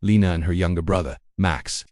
Lena and her younger brother, Max,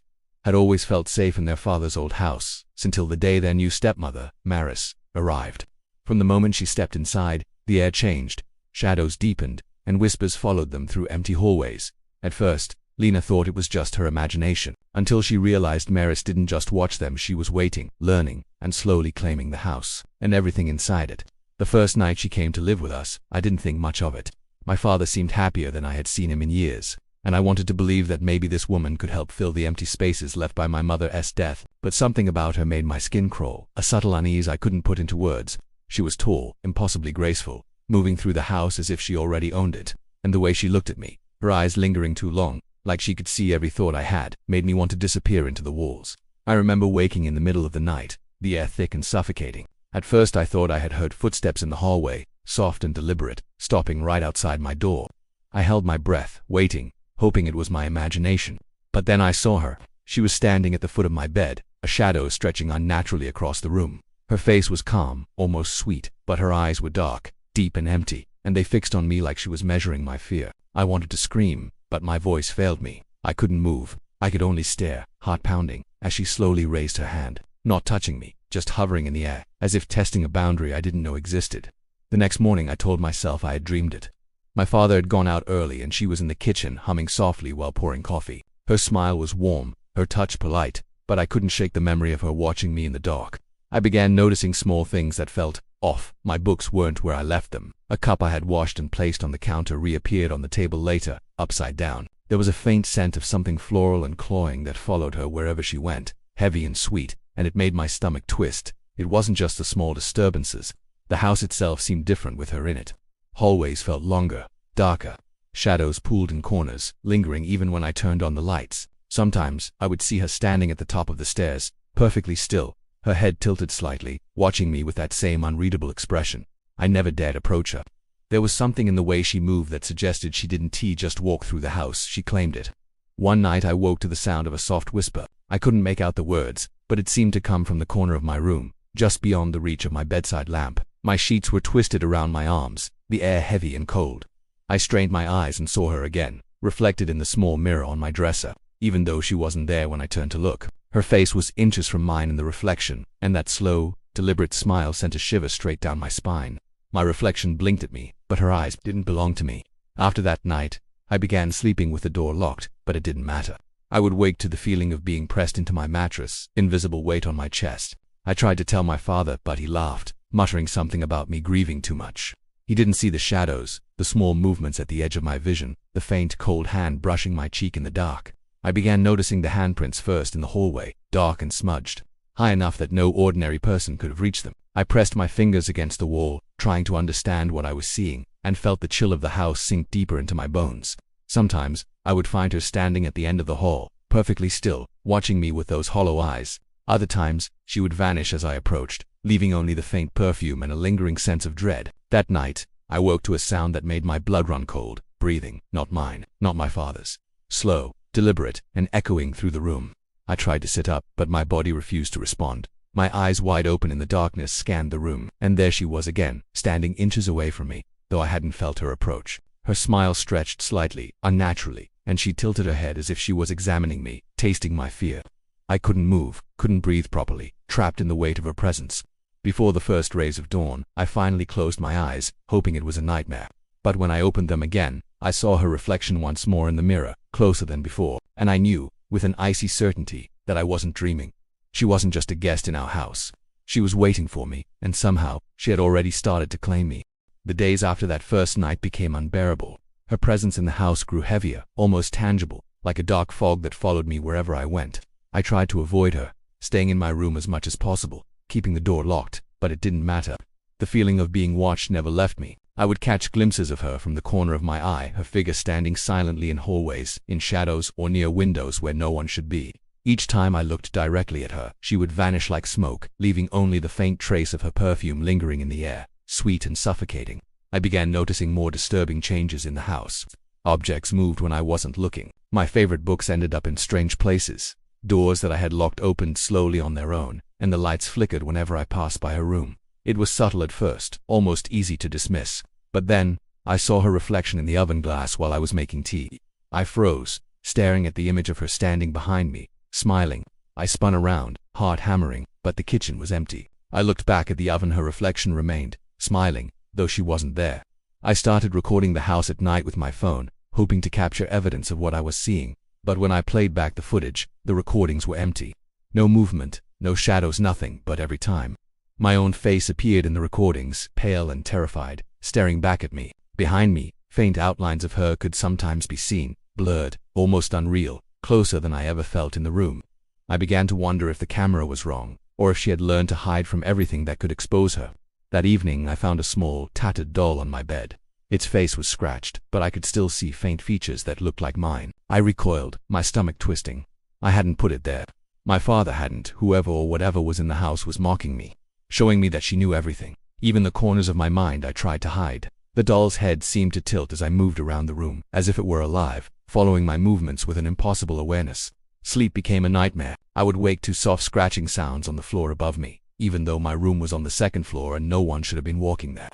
had always felt safe in their father's old house, until the day their new stepmother, Maris, arrived. From the moment she stepped inside, the air changed, shadows deepened, and whispers followed them through empty hallways. At first, Lena thought it was just her imagination, until she realized Maris didn't just watch them, she was waiting, learning, and slowly claiming the house, and everything inside it. The first night she came to live with us, I didn't think much of it. My father seemed happier than I had seen him in years, and I wanted to believe that maybe this woman could help fill the empty spaces left by my mother's death, but something about her made my skin crawl, a subtle unease I couldn't put into words. She was tall, impossibly graceful, moving through the house as if she already owned it, and the way she looked at me, her eyes lingering too long, like she could see every thought I had, made me want to disappear into the walls. I remember waking in the middle of the night, the air thick and suffocating. At first I thought I had heard footsteps in the hallway, soft and deliberate, stopping right outside my door. I held my breath, waiting, hoping it was my imagination. But then I saw her. She was standing at the foot of my bed, a shadow stretching unnaturally across the room. Her face was calm, almost sweet, but her eyes were dark, deep and empty, and they fixed on me like she was measuring my fear. I wanted to scream, but my voice failed me. I couldn't move. I could only stare, heart pounding, as she slowly raised her hand, not touching me, just hovering in the air, as if testing a boundary I didn't know existed. The next morning I told myself I had dreamed it. My father had gone out early and she was in the kitchen humming softly while pouring coffee. Her smile was warm, her touch polite, but I couldn't shake the memory of her watching me in the dark. I began noticing small things that felt off. My books weren't where I left them. A cup I had washed and placed on the counter reappeared on the table later, upside down. There was a faint scent of something floral and cloying that followed her wherever she went, heavy and sweet, and it made my stomach twist. It wasn't just the small disturbances. The house itself seemed different with her in it. Hallways felt longer, darker. Shadows pooled in corners, lingering even when I turned on the lights. Sometimes, I would see her standing at the top of the stairs, perfectly still, her head tilted slightly, watching me with that same unreadable expression. I never dared approach her. There was something in the way she moved that suggested she didn't just walk through the house, she claimed it. One night I woke to the sound of a soft whisper. I couldn't make out the words, but it seemed to come from the corner of my room, just beyond the reach of my bedside lamp. My sheets were twisted around my arms, the air heavy and cold. I strained my eyes and saw her again, reflected in the small mirror on my dresser, even though she wasn't there when I turned to look. Her face was inches from mine in the reflection, and that slow, deliberate smile sent a shiver straight down my spine. My reflection blinked at me, but her eyes didn't belong to me. After that night, I began sleeping with the door locked, but it didn't matter. I would wake to the feeling of being pressed into my mattress, invisible weight on my chest. I tried to tell my father, but he laughed, muttering something about me grieving too much. He didn't see the shadows, the small movements at the edge of my vision, the faint, cold hand brushing my cheek in the dark. I began noticing the handprints first in the hallway, dark and smudged, high enough that no ordinary person could have reached them. I pressed my fingers against the wall, trying to understand what I was seeing, and felt the chill of the house sink deeper into my bones. Sometimes, I would find her standing at the end of the hall, perfectly still, watching me with those hollow eyes. Other times, she would vanish as I approached, leaving only the faint perfume and a lingering sense of dread. That night, I woke to a sound that made my blood run cold, breathing, not mine, not my father's. Slow, deliberate, and echoing through the room. I tried to sit up, but my body refused to respond. My eyes wide open in the darkness scanned the room, and there she was again, standing inches away from me, though I hadn't felt her approach. Her smile stretched slightly, unnaturally, and she tilted her head as if she was examining me, tasting my fear. I couldn't move, couldn't breathe properly, trapped in the weight of her presence. Before the first rays of dawn, I finally closed my eyes, hoping it was a nightmare. But when I opened them again, I saw her reflection once more in the mirror, closer than before, and I knew, with an icy certainty, that I wasn't dreaming. She wasn't just a guest in our house. She was waiting for me, and somehow, she had already started to claim me. The days after that first night became unbearable. Her presence in the house grew heavier, almost tangible, like a dark fog that followed me wherever I went. I tried to avoid her, staying in my room as much as possible, keeping the door locked, but it didn't matter. The feeling of being watched never left me. I would catch glimpses of her from the corner of my eye, her figure standing silently in hallways, in shadows, or near windows where no one should be. Each time I looked directly at her, she would vanish like smoke, leaving only the faint trace of her perfume lingering in the air, sweet and suffocating. I began noticing more disturbing changes in the house. Objects moved when I wasn't looking. My favorite books ended up in strange places. Doors that I had locked opened slowly on their own, and the lights flickered whenever I passed by her room. It was subtle at first, almost easy to dismiss. But then, I saw her reflection in the oven glass while I was making tea. I froze, staring at the image of her standing behind me, smiling. I spun around, heart hammering, but the kitchen was empty. I looked back at the oven. Her reflection remained, smiling, though she wasn't there. I started recording the house at night with my phone, hoping to capture evidence of what I was seeing, but when I played back the footage, the recordings were empty. No movement, no shadows, nothing, but every time my own face appeared in the recordings, pale and terrified, staring back at me. Behind me, faint outlines of her could sometimes be seen, blurred, almost unreal, closer than I ever felt in the room. I began to wonder if the camera was wrong, or if she had learned to hide from everything that could expose her. That evening I found a small, tattered doll on my bed. Its face was scratched, but I could still see faint features that looked like mine. I recoiled, my stomach twisting. I hadn't put it there. My father hadn't. Whoever or whatever was in the house was mocking me, showing me that she knew everything. Even the corners of my mind I tried to hide. The doll's head seemed to tilt as I moved around the room, as if it were alive, following my movements with an impossible awareness. Sleep became a nightmare. I would wake to soft scratching sounds on the floor above me, even though my room was on the second floor and no one should have been walking there.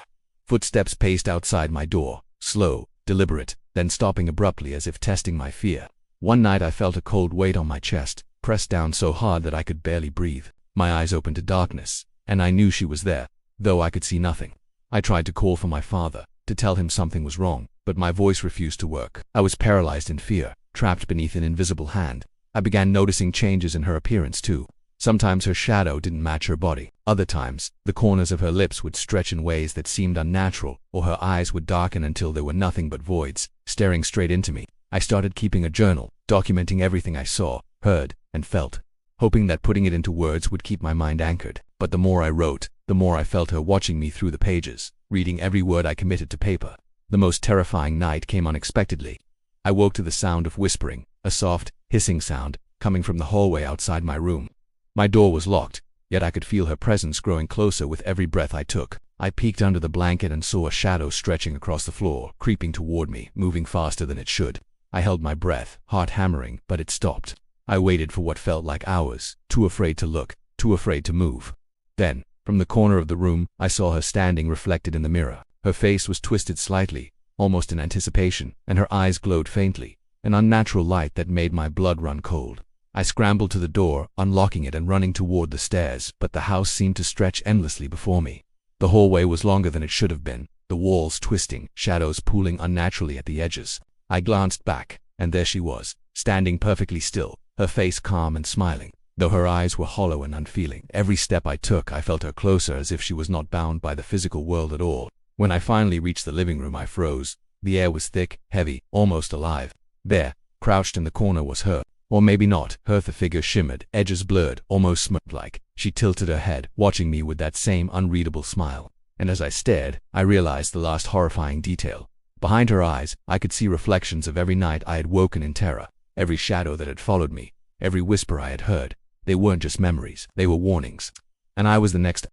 Footsteps paced outside my door, slow, deliberate, then stopping abruptly as if testing my fear. One night I felt a cold weight on my chest, pressed down so hard that I could barely breathe. My eyes opened to darkness, and I knew she was there, though I could see nothing. I tried to call for my father, to tell him something was wrong, but my voice refused to work. I was paralyzed in fear, trapped beneath an invisible hand. I began noticing changes in her appearance too. Sometimes her shadow didn't match her body. Other times, the corners of her lips would stretch in ways that seemed unnatural, or her eyes would darken until there were nothing but voids, staring straight into me. I started keeping a journal, documenting everything I saw, heard, and felt, hoping that putting it into words would keep my mind anchored. But the more I wrote, the more I felt her watching me through the pages, reading every word I committed to paper. The most terrifying night came unexpectedly. I woke to the sound of whispering, a soft, hissing sound, coming from the hallway outside my room. My door was locked, yet I could feel her presence growing closer with every breath I took. I peeked under the blanket and saw a shadow stretching across the floor, creeping toward me, moving faster than it should. I held my breath, heart hammering, but it stopped. I waited for what felt like hours, too afraid to look, too afraid to move. Then, from the corner of the room, I saw her standing reflected in the mirror. Her face was twisted slightly, almost in anticipation, and her eyes glowed faintly, an unnatural light that made my blood run cold. I scrambled to the door, unlocking it and running toward the stairs, but the house seemed to stretch endlessly before me. The hallway was longer than it should have been, the walls twisting, shadows pooling unnaturally at the edges. I glanced back, and there she was, standing perfectly still, her face calm and smiling, though her eyes were hollow and unfeeling. Every step I took, I felt her closer, as if she was not bound by the physical world at all. When I finally reached the living room, I froze. The air was thick, heavy, almost alive. There, crouched in the corner, was her. Or maybe not. The figure shimmered, edges blurred, almost smirk-like. She tilted her head, watching me with that same unreadable smile. And as I stared, I realized the last horrifying detail. Behind her eyes, I could see reflections of every night I had woken in terror, every shadow that had followed me, every whisper I had heard. They weren't just memories, they were warnings. And I was the next.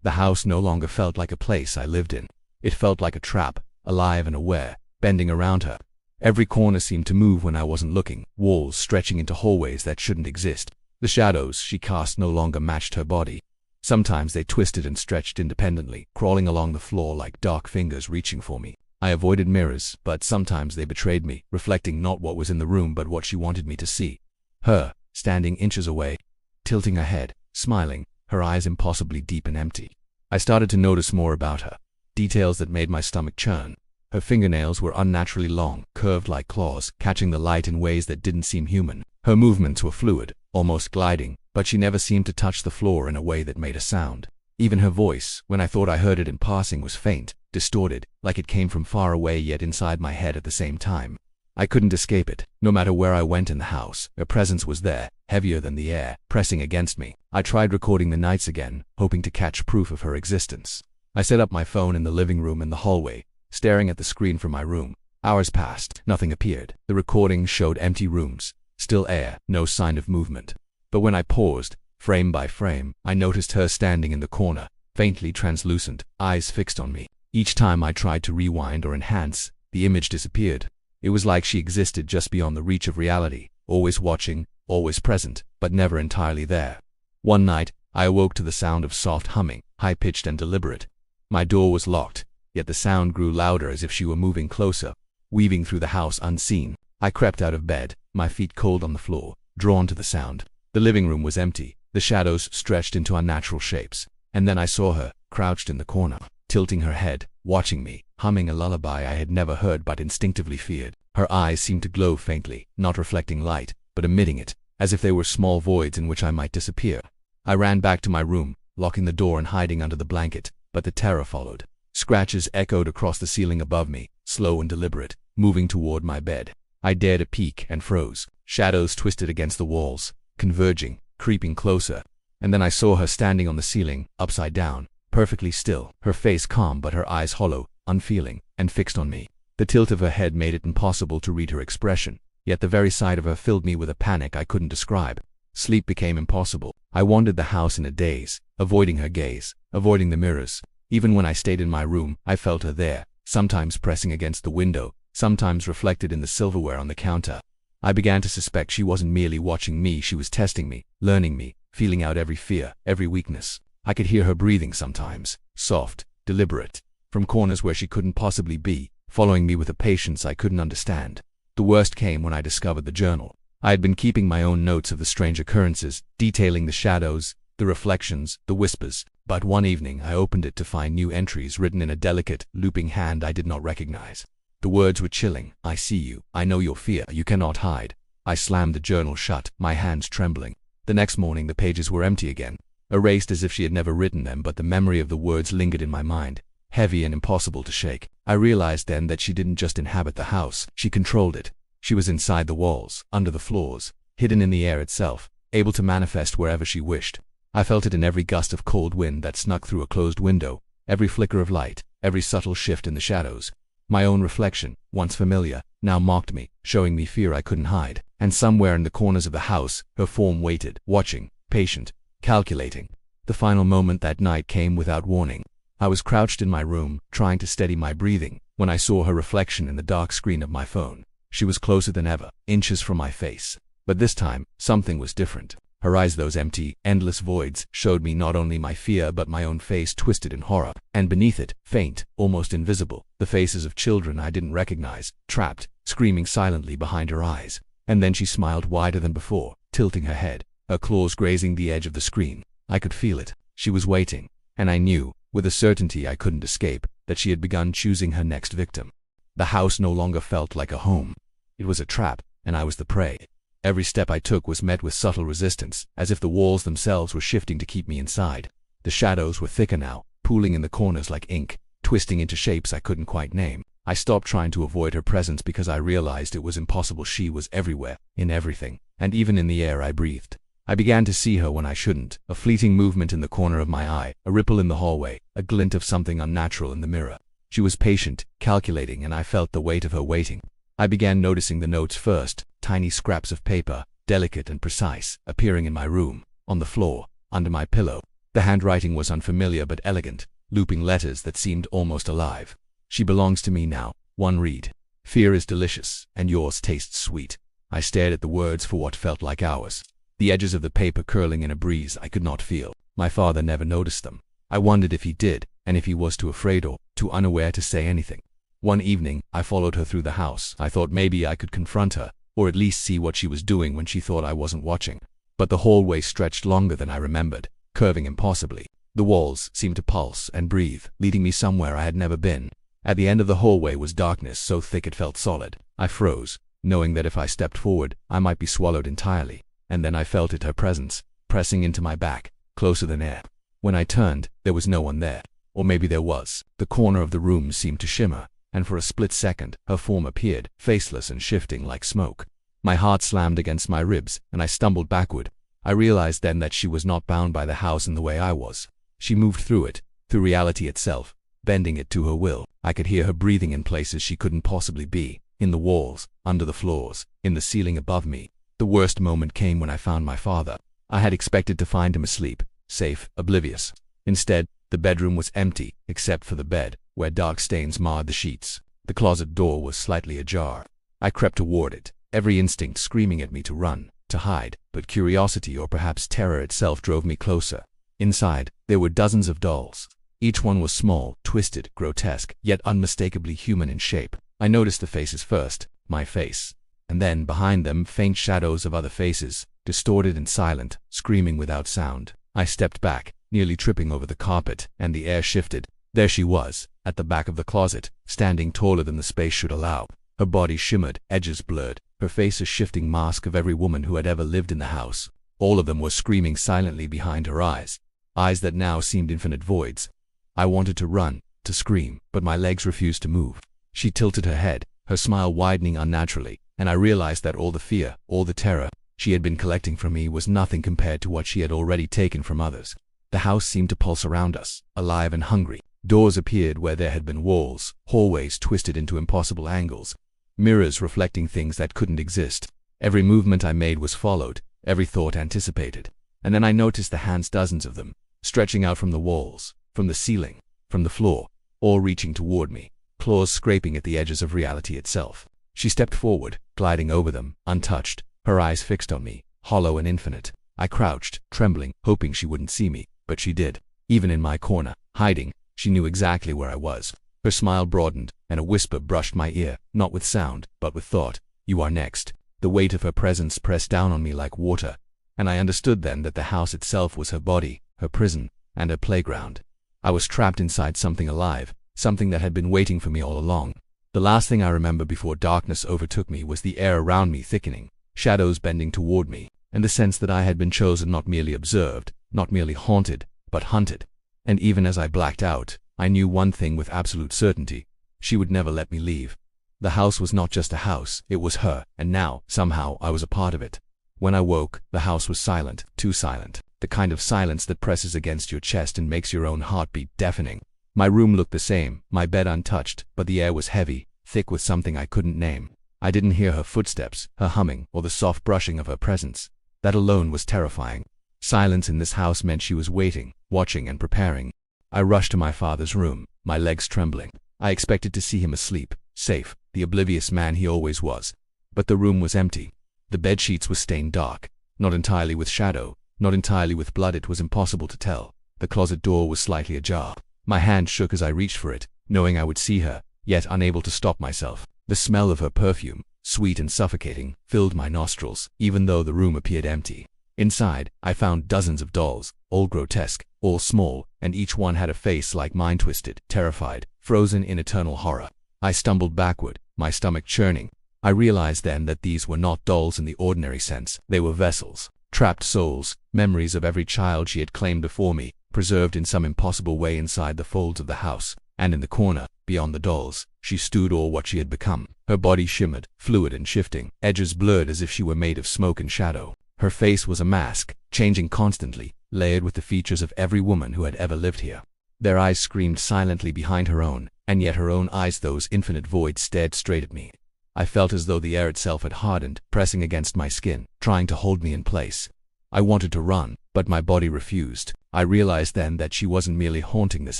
The house no longer felt like a place I lived in. It felt like a trap, alive and aware, bending around her. Every corner seemed to move when I wasn't looking, walls stretching into hallways that shouldn't exist. The shadows she cast no longer matched her body. Sometimes they twisted and stretched independently, crawling along the floor like dark fingers reaching for me. I avoided mirrors, but sometimes they betrayed me, reflecting not what was in the room but what she wanted me to see. Her, standing inches away, tilting her head, smiling, her eyes impossibly deep and empty. I started to notice more about her, details that made my stomach churn. Her fingernails were unnaturally long, curved like claws, catching the light in ways that didn't seem human. Her movements were fluid, almost gliding, but she never seemed to touch the floor in a way that made a sound. Even her voice, when I thought I heard it in passing, was faint, distorted, like it came from far away yet inside my head at the same time. I couldn't escape it. No matter where I went in the house, her presence was there, heavier than the air, pressing against me. I tried recording the nights again, hoping to catch proof of her existence. I set up my phone in the living room and the hallway, staring at the screen from my room. Hours passed. Nothing appeared. The recording showed empty rooms, still air, no sign of movement. But when I paused, frame by frame, I noticed her standing in the corner, faintly translucent, eyes fixed on me. Each time I tried to rewind or enhance, the image disappeared. It was like she existed just beyond the reach of reality, always watching, always present, but never entirely there. One night, I awoke to the sound of soft humming, high-pitched and deliberate. My door was locked, yet the sound grew louder as if she were moving closer, weaving through the house unseen. I crept out of bed, my feet cold on the floor, drawn to the sound. The living room was empty, the shadows stretched into unnatural shapes. And then I saw her, crouched in the corner, tilting her head, watching me, humming a lullaby I had never heard but instinctively feared. Her eyes seemed to glow faintly, not reflecting light, but emitting it, as if they were small voids in which I might disappear. I ran back to my room, locking the door and hiding under the blanket, but the terror followed. Scratches echoed across the ceiling above me, slow and deliberate, moving toward my bed. I dared a peek and froze. Shadows twisted against the walls, converging, creeping closer. And then I saw her standing on the ceiling, upside down, perfectly still, her face calm but her eyes hollow, unfeeling, and fixed on me. The tilt of her head made it impossible to read her expression, yet the very sight of her filled me with a panic I couldn't describe. Sleep became impossible. I wandered the house in a daze, avoiding her gaze, avoiding the mirrors. Even when I stayed in my room, I felt her there, sometimes pressing against the window, sometimes reflected in the silverware on the counter. I began to suspect she wasn't merely watching me, she was testing me, learning me, feeling out every fear, every weakness. I could hear her breathing sometimes, soft, deliberate, from corners where she couldn't possibly be, following me with a patience I couldn't understand. The worst came when I discovered the journal. I had been keeping my own notes of the strange occurrences, detailing the shadows, the reflections, the whispers, but one evening I opened it to find new entries written in a delicate, looping hand I did not recognize. The words were chilling. I see you. I know your fear. You cannot hide. I slammed the journal shut, my hands trembling. The next morning the pages were empty again, erased as if she had never written them, but the memory of the words lingered in my mind, heavy and impossible to shake. I realized then that she didn't just inhabit the house, she controlled it. She was inside the walls, under the floors, hidden in the air itself, able to manifest wherever she wished. I felt it in every gust of cold wind that snuck through a closed window, every flicker of light, every subtle shift in the shadows. My own reflection, once familiar, now mocked me, showing me fear I couldn't hide. And somewhere in the corners of the house, her form waited, watching, patient, calculating. The final moment that night came without warning. I was crouched in my room, trying to steady my breathing, when I saw her reflection in the dark screen of my phone. She was closer than ever, inches from my face. But this time, something was different. Her eyes, those empty, endless voids, showed me not only my fear but my own face twisted in horror. And beneath it, faint, almost invisible, the faces of children I didn't recognize, trapped, screaming silently behind her eyes. And then she smiled wider than before, tilting her head, her claws grazing the edge of the screen. I could feel it. She was waiting. And I knew, with a certainty I couldn't escape, that she had begun choosing her next victim. The house no longer felt like a home. It was a trap, and I was the prey. Every step I took was met with subtle resistance, as if the walls themselves were shifting to keep me inside. The shadows were thicker now, pooling in the corners like ink, twisting into shapes I couldn't quite name. I stopped trying to avoid her presence because I realized it was impossible. She was everywhere, in everything, and even in the air I breathed. I began to see her when I shouldn't, a fleeting movement in the corner of my eye, a ripple in the hallway, a glint of something unnatural in the mirror. She was patient, calculating, and I felt the weight of her waiting. I began noticing the notes first, tiny scraps of paper, delicate and precise, appearing in my room, on the floor, under my pillow. The handwriting was unfamiliar but elegant, looping letters that seemed almost alive. She belongs to me now, one read. Fear is delicious, and yours tastes sweet. I stared at the words for what felt like hours. The edges of the paper curling in a breeze I could not feel. My father never noticed them. I wondered if he did, and if he was too afraid or too unaware to say anything. One evening, I followed her through the house. I thought maybe I could confront her, or at least see what she was doing when she thought I wasn't watching. But the hallway stretched longer than I remembered, curving impossibly. The walls seemed to pulse and breathe, leading me somewhere I had never been. At the end of the hallway was darkness so thick it felt solid. I froze, knowing that if I stepped forward, I might be swallowed entirely. And then I felt it, her presence, pressing into my back, closer than air. When I turned, there was no one there. Or maybe there was. The corner of the room seemed to shimmer, and for a split second, her form appeared, faceless and shifting like smoke. My heart slammed against my ribs, and I stumbled backward. I realized then that she was not bound by the house in the way I was. She moved through it, through reality itself, bending it to her will. I could hear her breathing in places she couldn't possibly be, in the walls, under the floors, in the ceiling above me. The worst moment came when I found my father. I had expected to find him asleep, safe, oblivious. Instead, the bedroom was empty, except for the bed, where dark stains marred the sheets. The closet door was slightly ajar. I crept toward it, every instinct screaming at me to run, to hide, but curiosity or perhaps terror itself drove me closer. Inside, there were dozens of dolls. Each one was small, twisted, grotesque, yet unmistakably human in shape. I noticed the faces first, my face. and then, behind them, faint shadows of other faces, distorted and silent, screaming without sound. I stepped back, nearly tripping over the carpet, and the air shifted. There she was, at the back of the closet, standing taller than the space should allow. Her body shimmered, edges blurred, her face a shifting mask of every woman who had ever lived in the house. All of them were screaming silently behind her eyes that now seemed infinite voids. I wanted to run, to scream, but my legs refused to move. She tilted her head, her smile widening unnaturally, and I realized that all the fear, all the terror she had been collecting from me was nothing compared to what she had already taken from others. The house seemed to pulse around us, alive and hungry. Doors appeared where there had been walls, hallways twisted into impossible angles, mirrors reflecting things that couldn't exist. Every movement I made was followed, every thought anticipated. And then I noticed the hands, dozens of them, stretching out from the walls, from the ceiling, from the floor, all reaching toward me, claws scraping at the edges of reality itself. She stepped forward, gliding over them, untouched, her eyes fixed on me, hollow and infinite. I crouched, trembling, hoping she wouldn't see me, but she did. Even in my corner, hiding, she knew exactly where I was. Her smile broadened, and a whisper brushed my ear, not with sound, but with thought. "You are next." The weight of her presence pressed down on me like water, and I understood then that the house itself was her body, her prison, and her playground. I was trapped inside something alive, something that had been waiting for me all along. The last thing I remember before darkness overtook me was the air around me thickening, shadows bending toward me, and the sense that I had been chosen, not merely observed, not merely haunted, but hunted. And even as I blacked out, I knew one thing with absolute certainty: she would never let me leave. The house was not just a house, it was her, and now, somehow, I was a part of it. When I woke, the house was silent, too silent, the kind of silence that presses against your chest and makes your own heartbeat deafening. My room looked the same, my bed untouched, but the air was heavy, thick with something I couldn't name. I didn't hear her footsteps, her humming, or the soft brushing of her presence. That alone was terrifying. Silence in this house meant she was waiting, watching and preparing. I rushed to my father's room, my legs trembling. I expected to see him asleep, safe, the oblivious man he always was. But the room was empty. The bedsheets were stained dark, not entirely with shadow, not entirely with blood, it was impossible to tell. The closet door was slightly ajar. My hand shook as I reached for it, knowing I would see her, yet unable to stop myself. The smell of her perfume, sweet and suffocating, filled my nostrils, even though the room appeared empty. Inside, I found dozens of dolls, all grotesque, all small, and each one had a face like mine, twisted, terrified, frozen in eternal horror. I stumbled backward, my stomach churning. I realized then that these were not dolls in the ordinary sense. They were vessels, trapped souls, memories of every child she had claimed before me, preserved in some impossible way inside the folds of the house. And in the corner, beyond the dolls, she stood, all what she had become. Her body shimmered, fluid and shifting, edges blurred as if she were made of smoke and shadow. Her face was a mask, changing constantly, layered with the features of every woman who had ever lived here. Their eyes screamed silently behind her own, and yet her own eyes, those infinite voids, stared straight at me. I felt as though the air itself had hardened, pressing against my skin, trying to hold me in place. I wanted to run, but my body refused. I realized then that she wasn't merely haunting this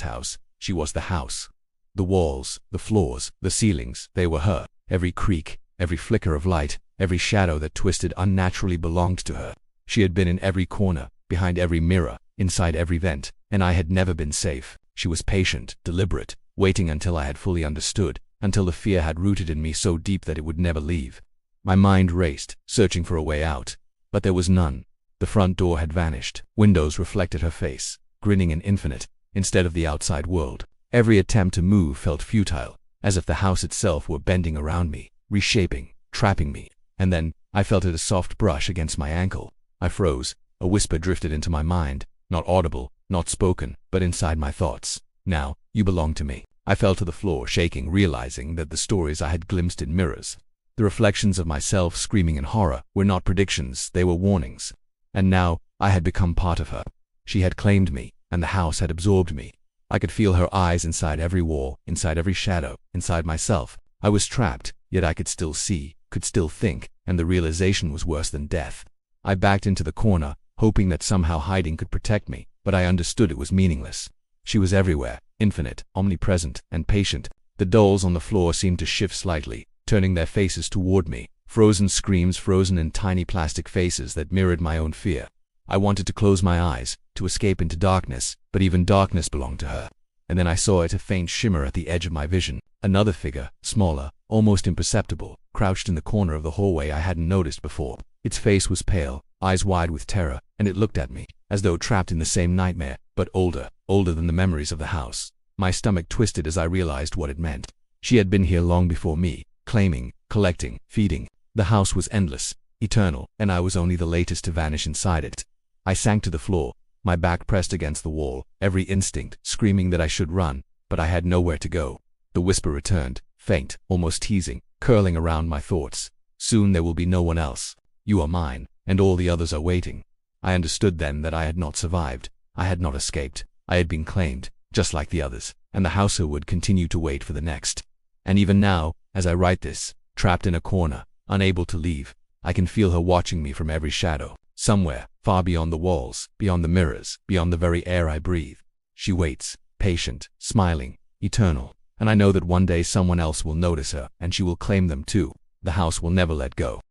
house, she was the house. The walls, the floors, the ceilings, they were her. Every creak, every flicker of light, every shadow that twisted unnaturally belonged to her. She had been in every corner, behind every mirror, inside every vent, and I had never been safe. She was patient, deliberate, waiting until I had fully understood, until the fear had rooted in me so deep that it would never leave. My mind raced, searching for a way out, but there was none. The front door had vanished. Windows reflected her face, grinning and infinite, instead of the outside world. Every attempt to move felt futile, as if the house itself were bending around me, reshaping, trapping me. And then, I felt it, a soft brush against my ankle. I froze. A whisper drifted into my mind, not audible, not spoken, but inside my thoughts. "Now, you belong to me." I fell to the floor, shaking, realizing that the stories I had glimpsed in mirrors, the reflections of myself screaming in horror, were not predictions, they were warnings. And now, I had become part of her. She had claimed me, and the house had absorbed me. I could feel her eyes inside every wall, inside every shadow, inside myself. I was trapped, yet I could still see, could still think, and the realization was worse than death. I backed into the corner, hoping that somehow hiding could protect me, but I understood it was meaningless. She was everywhere, infinite, omnipresent, and patient. The dolls on the floor seemed to shift slightly, turning their faces toward me, frozen screams frozen in tiny plastic faces that mirrored my own fear. I wanted to close my eyes, to escape into darkness, but even darkness belonged to her. And then I saw it, a faint shimmer at the edge of my vision. Another figure, smaller, almost imperceptible, crouched in the corner of the hallway I hadn't noticed before. Its face was pale, eyes wide with terror, and it looked at me, as though trapped in the same nightmare, but older than the memories of the house. My stomach twisted as I realized what it meant. She had been here long before me, claiming, collecting, feeding. The house was endless, eternal, and I was only the latest to vanish inside it. I sank to the floor, my back pressed against the wall, every instinct screaming that I should run, but I had nowhere to go. The whisper returned, faint, almost teasing, curling around my thoughts. Soon there will be no one else. You are mine, and all the others are waiting. I understood then that I had not survived. I had not escaped. I had been claimed, just like the others, and the houser would continue to wait for the next. And even now, as I write this, trapped in a corner, unable to leave, I can feel her watching me from every shadow, somewhere, far beyond the walls, beyond the mirrors, beyond the very air I breathe. She waits, patient, smiling, eternal, and I know that one day someone else will notice her, and she will claim them too. The house will never let go.